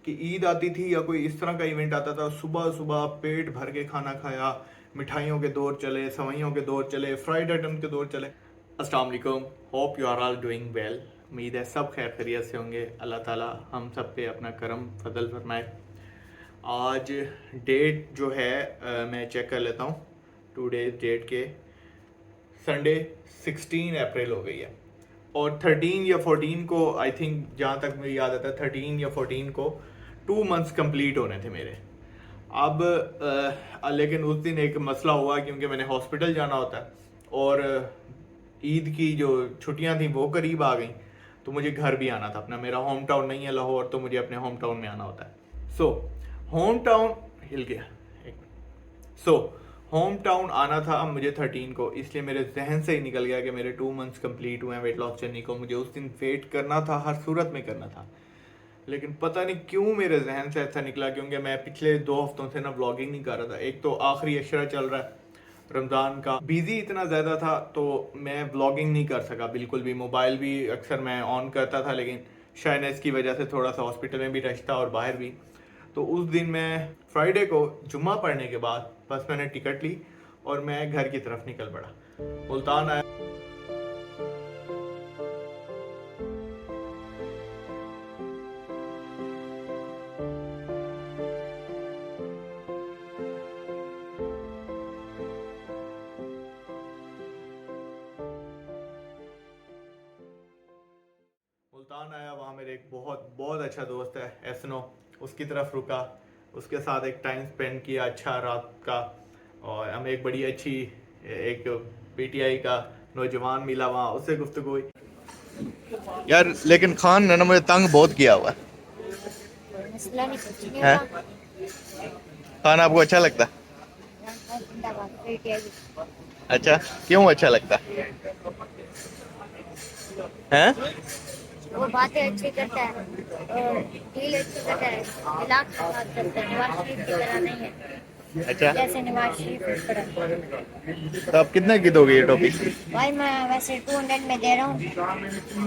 कि ईद आती थी या कोई इस तरह का इवेंट आता था, सुबह सुबह पेट भर के खाना खाया, मिठाइयों के दौर चले, सवैयों के दौर चले, फ्राइड आइटम के दौर चले। अस्सलाम वालेकुम, hope you are all doing well. उम्मीद है सब खैर खैरियत से होंगे। अल्लाह ताला हम सब पे अपना करम फजल फरमाए। आज डेट जो है मैं चेक कर लेता हूँ। टुडे डेट के संडे 16 अप्रैल हो गई है और 13 या 14 को, आई थिंक जहाँ तक मुझे याद आता है 13 या 14 को 2 मंथ्स कंप्लीट होने थे मेरे। अब लेकिन उस दिन एक मसला हुआ क्योंकि मैंने हॉस्पिटल जाना होता है और ईद की जो छुट्टियां थी वो करीब आ गई, तो मुझे घर भी आना था अपना। मेरा होम टाउन नहीं है लाहौर, तो मुझे अपने होम टाउन में आना होता है। सो होम टाउन हिल गया सो होम टाउन आना था अब मुझे 13 को, इसलिए मेरे जहन से ही निकल गया कि मेरे 2 मंथ्स कंप्लीट हुए हैं वेट लॉस जर्नी को। मुझे उस दिन वेट करना था, हर सूरत में करना था, लेकिन पता नहीं क्यों मेरे जहन से ऐसा निकला, क्योंकि मैं पिछले 2 हफ्तों से ना व्लॉगिंग नहीं कर रहा था। एक तो आखिरी अशरा चल रहा है रमज़ान का, बिजी इतना ज़्यादा था तो मैं व्लॉगिंग नहीं कर सका बिल्कुल भी। मोबाइल भी अक्सर मैं ऑन करता था, लेकिन शाइनेस की वजह से थोड़ा सा हॉस्पिटल में भी रश था और बाहर भी। तो उस दिन मैं फ्राइडे को जुम्मा पढ़ने के बाद बस मैंने टिकट ली और मैं घर की तरफ निकल पड़ा। मुल्तान आया। मुल्तान आया, वहाँ मेरे एक बहुत बहुत अच्छा दोस्त है एसनो, उसकी तरफ रुका, उसके साथ एक टाइम स्पेंड किया अच्छा रात का। और हमें एक बड़ी अच्छी एक पीटीआई का नौजवान मिला, वहाँ उससे गुफ्तगू हुई। यार लेकिन खान ने ना मुझे तंग बहुत किया हुआ मसला नहीं कुछ नहीं है। होगा। खाना आपको अच्छा लगता है? जिंदाबाद पीटीआई। अच्छा, क्यों अच्छा लगता है? वो बातें अच्छी करता है और डील अच्छी करता है, इलाक की बात करता है, नवाज शरीफ की तरह नहीं है अच्छा, जैसे नवाज शरीफ की तरह। तो आप कितने की दोगे ये टॉपिक? भाई मैं वैसे 200 में दे रहा हूँ,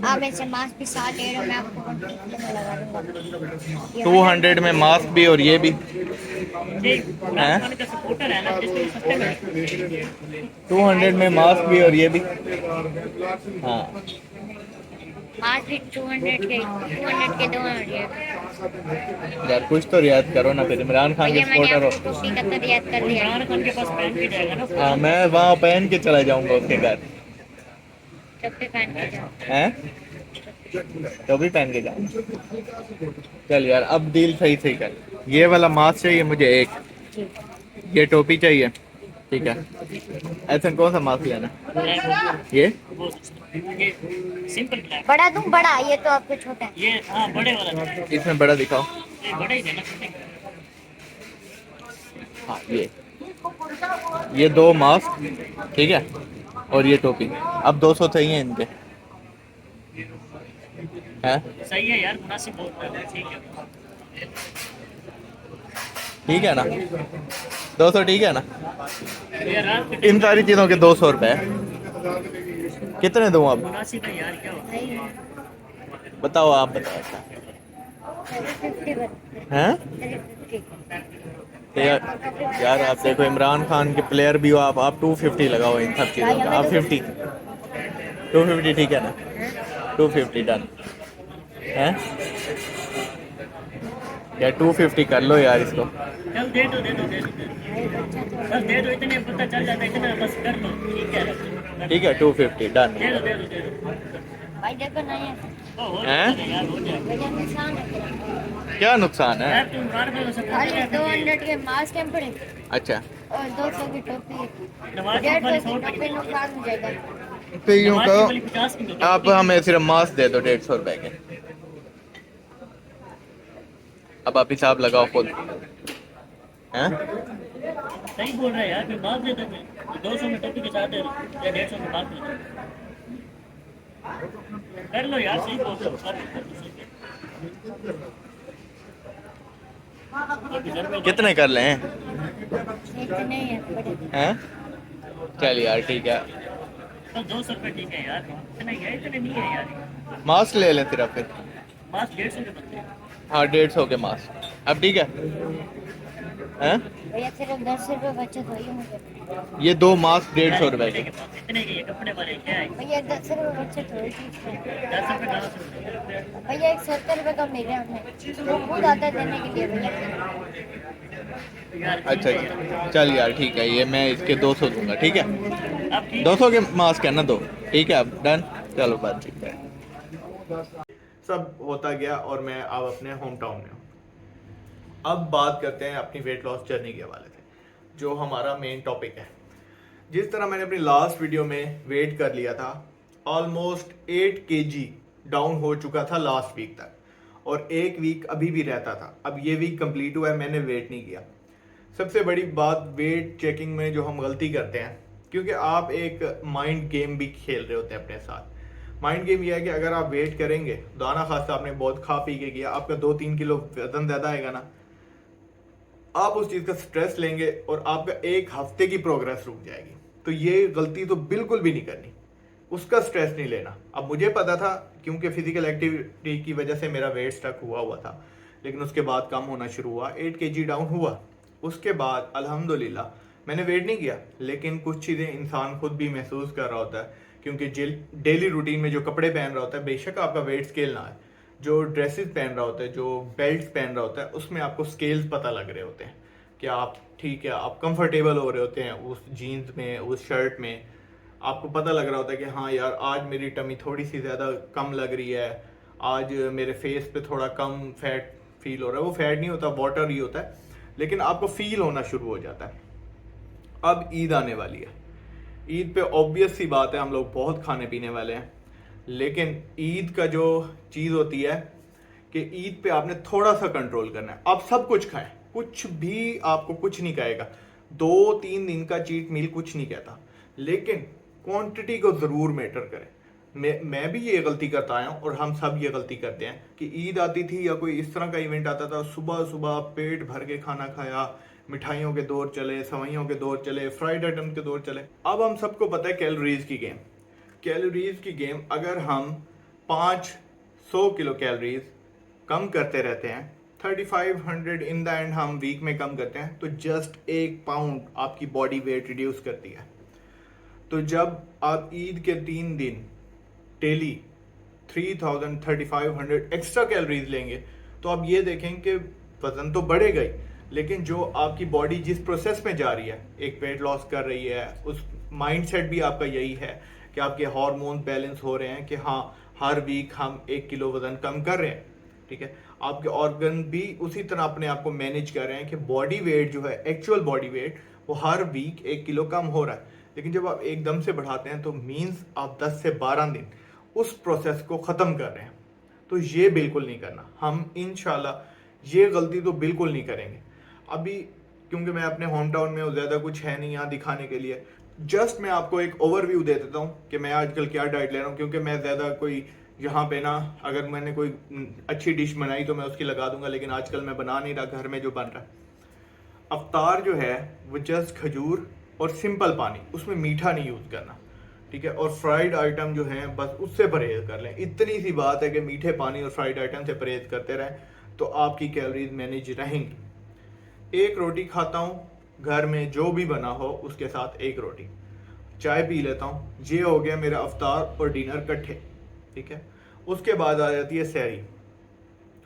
आप मेरे मास्क भी साथ दे रहे हो, मैं आपको 150 में लगा दूंगा। ये 200 में मास्क भी और ये भी हैं? 200 में मास्क भी और ये भी। हाँ मास्क भी 200 के 2 ये। यार कुछ तो रियायत करो ना, फिर इमरान खान के भैया मैंने सपोर्टर हो। आपको टोपी का तो रियायत कर दिया। इमरान खान के पास पहन के जाएगा ना, हाँ, मैं वहाँ पहन के चला जाऊंगा उसके घर। टोपी पहन के जाओ। हैं? टोपी पहन के जाऊंगा। चल यार, अब डील सही सही कर। ये वाला मास्क चाहिए मुझे एक, ये टोपी चाहिए, ठीक है। ऐसा कौन सा मास्क लेना? ये सिंपल ब्लैक। बड़ा दूं? बड़ा, ये तो आपको छोटा है। ये हाँ बड़े वाला। इसमें बड़ा दिखाओ। ये बड़े ही देना छोटे। हाँ ये 2 मास्क, ठीक है, और ये टोपी। अब 200 चाहिए इनके, हैं? सही है यार, मुनासिब बहुत है, ठीक है। ठीक है ना? 200 ठीक है ना? ये रात के इन सारी चीज़ों के 200 रुपए कितने दूँ अब? मुनासिब है यार, क्या होता बताओ, आप बताओ अच्छा। 350 हैं? 350। यार आप देखो, इमरान खान के प्लेयर भी हो आप 250 लगाओ इन सब चीज़ों का। आप 250 ठीक है ना? 250 डन है या 250 कर लो यार इसको। चल दे दो दे दो दे दो बस दे दो, इतने पता चल जाता है, इतना बस कर लो, ठीक है। ठीक है 250 डन। दे दो दे दो दे दो। भाई देखो नहीं है, हो हैं? जाएगा यार, हो जाएगा वजह नुकसान है। क्या नुकसान है? यार, तुम बार बार उसे खाली 200 के मास्क हैं पड़े अच्छा, और 200 की टोपी, नवाज शरीफ वाली 150 100 की रुपए टोपी की, नुकसान हो जाएगा। तो यूं नवाज शरीफ वाली 50 की कहो, मिलती आप हमें सिर्फ मास्क दे दो 150 रुपए के। अब आप हिसाब लगाओ खुद, हैं? सही बोल रहा है यार, फिर माफ दे दो, 200 में टोपी के साथ दे दो या 150 में माफ दे दो। कर लो यार, सही बोल रहे हो, कितने कर लें? इतने ही है बड़े। हैं? चल यार ठीक है, तो 200 रुपये ठीक है यार, इतने ही है, इतने नहीं है यार। मास्क ले लें सिर्फ फिर। मास्क 150 के बनते हैं। हाँ 150 के मास्क, अब ठीक है हैं? भैया सिर्फ 10 रुपये बचत हुई है मुझे। ये 2 मास्क 150 रुपए के। इतने के ये कपड़े वाले क्या है? भैया 10 रुपये बचत हुई थी इसमें। 10 रुपए कहाँ से? भैया एक 70 रुपये का मिल रहा है हमें, वो खुद आता है देने के लिए भैया। यार अच्छा चल यार ठीक है, ये मैं इसके 200 दूंगा, ठीक है? अब ठीक 200 के मास्क है ना 2, ठीक है अब डन, चलो बात ठीक है। सब होता गया और मैं अब अपने होम टाउन में हूँ। अब बात करते हैं अपनी वेट लॉस जर्नी के हवाले से, जो हमारा मेन टॉपिक है। जिस तरह मैंने अपनी लास्ट वीडियो में वेट कर लिया था, ऑलमोस्ट 8 kg डाउन हो चुका था लास्ट वीक तक, और 1 वीक अभी भी रहता था। अब ये वीक कंप्लीट हुआ है, मैंने वेट नहीं किया। सबसे बड़ी बात वेट चेकिंग में जो हम गलती करते हैं, क्योंकि आप एक माइंड गेम भी खेल रहे होते हैं अपने साथ। माइंड गेम ये है कि अगर आप वेट करेंगे, दाना खासा आपने बहुत खा पी के किया, आपका 2-3 किलो वजन ज़्यादा आएगा ना, आप उस चीज़ का स्ट्रेस लेंगे और आपका 1 हफ्ते की प्रोग्रेस रुक जाएगी। तो ये गलती तो बिल्कुल भी नहीं करनी, उसका स्ट्रेस नहीं लेना। अब मुझे पता था, क्योंकि फिजिकल एक्टिविटी की वजह से मेरा वेट स्टक हुआ था, लेकिन उसके बाद कम होना शुरू हुआ, 8 kg डाउन हुआ। उसके बाद अल्हम्दुलिल्लाह मैंने वेट नहीं किया, लेकिन कुछ चीज़ें इंसान खुद भी महसूस कर रहा होता है, क्योंकि डेली रूटीन में जो कपड़े पहन रहा होता है, बेशक आपका वेट स्केल ना है, जो ड्रेसेस पहन रहा होता है, जो बेल्ट पहन रहा होता है, उसमें आपको स्केल्स पता लग रहे होते हैं कि आप ठीक है, आप कंफर्टेबल हो रहे होते हैं उस जीन्स में, उस शर्ट में। आपको पता लग रहा होता है कि हाँ यार, आज मेरी टमी थोड़ी सी ज़्यादा कम लग रही है, आज मेरे फेस पे थोड़ा कम फैट फील हो रहा है। वो फैट नहीं होता, वाटर ही होता है, लेकिन आपको फील होना शुरू हो जाता है। अब ईद आने वाली है, ईद पे ऑब्वियस सी बात है हम लोग बहुत खाने पीने वाले हैं, लेकिन ईद का जो चीज़ होती है कि ईद पे आपने थोड़ा सा कंट्रोल करना है। आप सब कुछ खाएं, कुछ भी आपको कुछ नहीं कहेगा, 2-3 दिन का चीट मील कुछ नहीं कहता, लेकिन क्वांटिटी को ज़रूर मैटर करें। मैं भी ये गलती करता आया हूँ और हम सब ये गलती करते हैं कि ईद आती थी या कोई इस तरह का इवेंट आता था, सुबह सुबह पेट भर के खाना खाया, मिठाइयों के दौर चले, सवैयों के दौर चले, फ्राइड आइटम के दौर चले। अब हम सबको पता है कैलोरीज की गेम, कैलोरीज की गेम। अगर हम 500 किलो कैलोरीज कम करते रहते हैं, 3500 इन द एंड हम वीक में कम करते हैं, तो जस्ट 1 पाउंड आपकी बॉडी वेट रिड्यूस करती है। तो जब आप ईद के 3 दिन डेली 3500 एक्स्ट्रा कैलोरीज लेंगे, तो आप ये देखें कि वजन तो बढ़ेगा ही, लेकिन जो आपकी बॉडी जिस प्रोसेस में जा रही है, एक वेट लॉस कर रही है, उस माइंडसेट भी आपका यही है कि आपके हार्मोन बैलेंस हो रहे हैं कि हाँ हर वीक हम 1 किलो वजन कम कर रहे हैं, ठीक है। आपके ऑर्गन भी उसी तरह अपने आप को मैनेज कर रहे हैं कि बॉडी वेट जो है, एक्चुअल बॉडी वेट, वो हर वीक 1 किलो कम हो रहा है। लेकिन जब आप एकदम से बढ़ाते हैं, तो मीन्स आप 10 से 12 दिन उस प्रोसेस को ख़त्म कर रहे हैं। तो ये बिल्कुल नहीं करना, हम इंशाल्लाह ये गलती तो बिल्कुल नहीं करेंगे। अभी क्योंकि मैं अपने होम टाउन में हूँ, ज़्यादा कुछ है नहीं यहाँ दिखाने के लिए, जस्ट मैं आपको एक ओवरव्यू दे देता हूँ कि मैं आजकल क्या डाइट ले रहा हूँ, क्योंकि मैं ज़्यादा कोई यहाँ पे ना, अगर मैंने कोई अच्छी डिश बनाई तो मैं उसकी लगा दूंगा, लेकिन आजकल मैं बना नहीं रहा, घर में जो बन रहा है। अफ्तार जो है वो जस्ट खजूर और सिंपल पानी, उसमें मीठा नहीं यूज़ करना, ठीक है। और फ्राइड आइटम जो हैं बस उससे परहेज कर लें। इतनी सी बात है कि मीठे पानी और फ्राइड आइटम से परहेज करते रहें, तो आपकी कैलोरीज मैनेज रहेंगी। 1 रोटी खाता हूँ, घर में जो भी बना हो उसके साथ 1 रोटी, चाय पी लेता हूँ। ये हो गया मेरा अफ्तार और डिनर इकट्ठे, ठीक है। उसके बाद आ जाती है सहरी।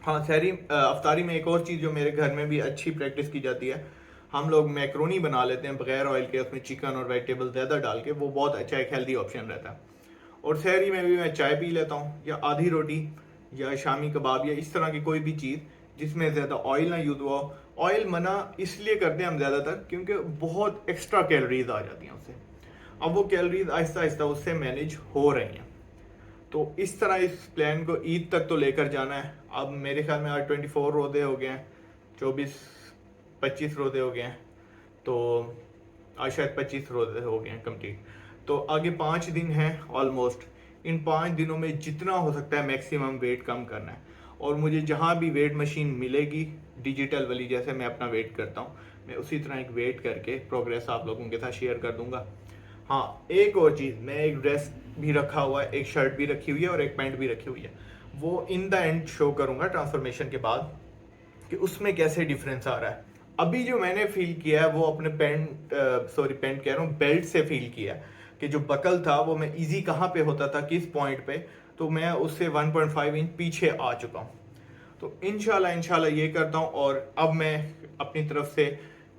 हाँ, सहरी अफ्तारी में एक और चीज़ जो मेरे घर में भी अच्छी प्रैक्टिस की जाती है, हम लोग मैक्रोनी बना लेते हैं बगैर ऑयल के, उसमें चिकन और वेजिटेबल ज़्यादा डाल के, वो बहुत अच्छा एक हेल्दी ऑप्शन रहता है। और सहरी में भी मैं चाय पी लेता हूँ, या आधी रोटी, या शामी कबाब, या इस तरह की कोई भी चीज़ जिसमें ज़्यादा ऑयल ना यूज़ हुआ। ऑयल मना इसलिए करते हैं हम ज़्यादातर, क्योंकि बहुत एक्स्ट्रा कैलोरीज आ जाती हैं उससे। अब वो कैलोरीज आहिस्ता आहिस्ता उससे मैनेज हो रही हैं। तो इस तरह इस प्लान को ईद तक तो लेकर जाना है। अब मेरे ख्याल में आज 24 रोज़े हो गए हैं, 24-25 रोज़े हो गए हैं, तो आज शायद 25 रोज़े हो गए हैं कंप्लीट। तो आगे 5 दिन हैं ऑलमोस्ट। इन 5 दिनों में जितना हो सकता है मैक्सिमम वेट कम करना है। और मुझे जहाँ भी वेट मशीन मिलेगी डिजिटल वाली, जैसे मैं अपना वेट करता हूँ, मैं उसी तरह एक वेट करके प्रोग्रेस आप लोगों के साथ शेयर कर दूंगा। हाँ, एक और चीज़, मैं एक ड्रेस भी रखा हुआ है, एक शर्ट भी रखी हुई है और एक पैंट भी रखी हुई है। वो इन द एंड शो करूँगा ट्रांसफॉर्मेशन के बाद कि उसमें कैसे डिफरेंस आ रहा है। अभी जो मैंने फील किया है वो अपने पैंट कह रहा हूँ, बेल्ट से फील किया है कि जो बकल था वो मैं इजी कहाँ पे होता था, किस पॉइंट पे, तो मैं उससे 1.5 इंच पीछे आ चुका हूँ। तो इंशाल्लाह ये करता हूँ। और अब मैं अपनी तरफ से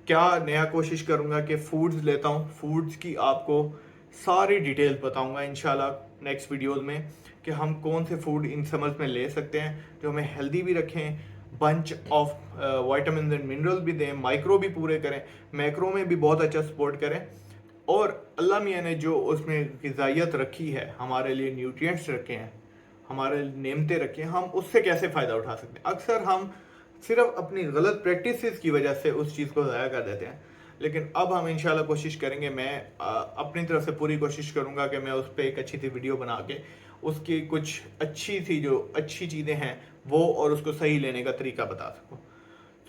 क्या नया कोशिश करूँगा कि फूड्स लेता हूँ, फूड्स की आपको सारी डिटेल बताऊँगा इंशाल्लाह नेक्स्ट वीडियोज़ में कि हम कौन से फूड इन समर्स में ले सकते हैं जो हमें हेल्दी भी रखें, bunch of vitamin and minerals भी दें, माइक्रो भी पूरे करें, मैक्रो में भी बहुत अच्छा सपोर्ट करें। और अल्लाह मियाँ ने जो उसमें ग़िज़ाइयत रखी है, हमारे लिए न्यूट्रिएंट्स रखे हैं, हमारे नेमते रखे हैं, हम उससे कैसे फ़ायदा उठा सकते हैं। अक्सर हम सिर्फ अपनी गलत प्रैक्टिसेस की वजह से उस चीज़ को ज़ाया कर देते हैं, लेकिन अब हम इंशाल्लाह कोशिश करेंगे, मैं अपनी तरफ से पूरी कोशिश करूँगा कि मैं उस पर एक अच्छी सी वीडियो बना के उसकी कुछ अच्छी चीज़ें हैं वो और उसको सही लेने का तरीका बता सकूँ।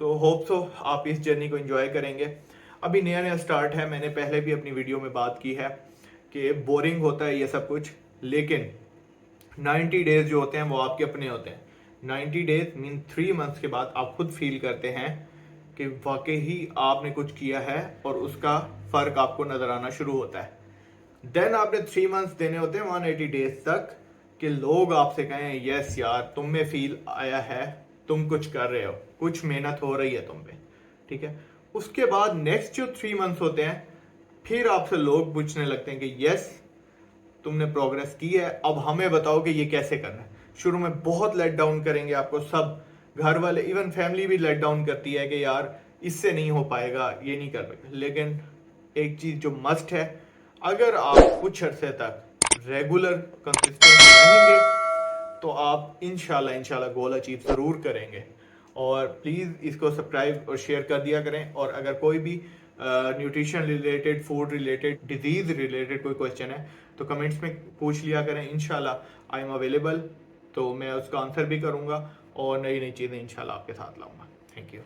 तो होप सो आप इस जर्नी को एंजॉय करेंगे। अभी नया स्टार्ट है, मैंने पहले भी अपनी वीडियो में बात की है कि बोरिंग होता है ये सब कुछ, लेकिन 90 डेज जो होते हैं वो आपके अपने होते हैं। 90 डेज मीन 3 मंथ्स के बाद आप खुद फील करते हैं कि वाकई ही आपने कुछ किया है और उसका फ़र्क आपको नज़र आना शुरू होता है। देन आपने 3 मंथ्स देने होते हैं 180 डेज तक कि लोग आपसे कहें यस यार तुम में फील आया है, तुम कुछ कर रहे हो, कुछ मेहनत हो रही है तुम पे, ठीक है। उसके बाद नेक्स्ट जो 3 मंथ्स होते हैं फिर आपसे लोग पूछने लगते हैं कि यस तुमने प्रोग्रेस की है, अब हमें बताओ कि ये कैसे करना है। शुरू में बहुत लेट डाउन करेंगे आपको, सब घर वाले इवन फैमिली भी लेट डाउन करती है कि यार इससे नहीं हो पाएगा, ये नहीं कर पाएगा। लेकिन एक चीज़ जो मस्ट है, अगर आप कुछ अरसे तक रेगुलर कंसिस्टेंट रहेंगे तो आप इंशाल्लाह गोल अचीव ज़रूर करेंगे। और प्लीज़ इसको सब्सक्राइब और शेयर कर दिया करें। और अगर कोई भी nutrition related, food related, disease related कोई क्वेश्चन है तो कमेंट्स में पूछ लिया करें। इंशाल्लाह आई एम अवेलेबल, तो मैं उसका आंसर भी करूँगा और नई नई चीज़ें इंशाल्लाह आपके साथ लाऊंगा। Thank you.